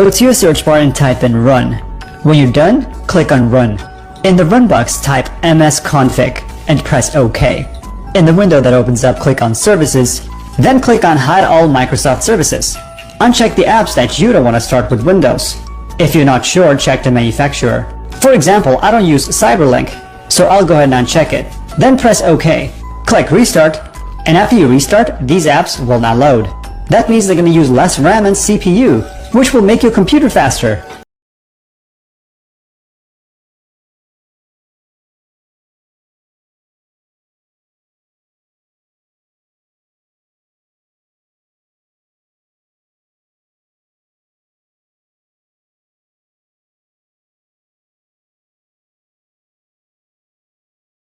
Go to your search bar and type in run. When you're done, click on run. In the run box, type msconfig and press OK. In the window that opens up, click on services, then click on hide all Microsoft services. Uncheck the apps that you don't want to start with Windows. If you're not sure, check the manufacturer. For example, I don't use Cyberlink, so I'll go ahead and uncheck it. Then press OK. Click restart, and after you restart, these apps will not load. That means they're going to use less RAM and CPU, which will make your computer faster.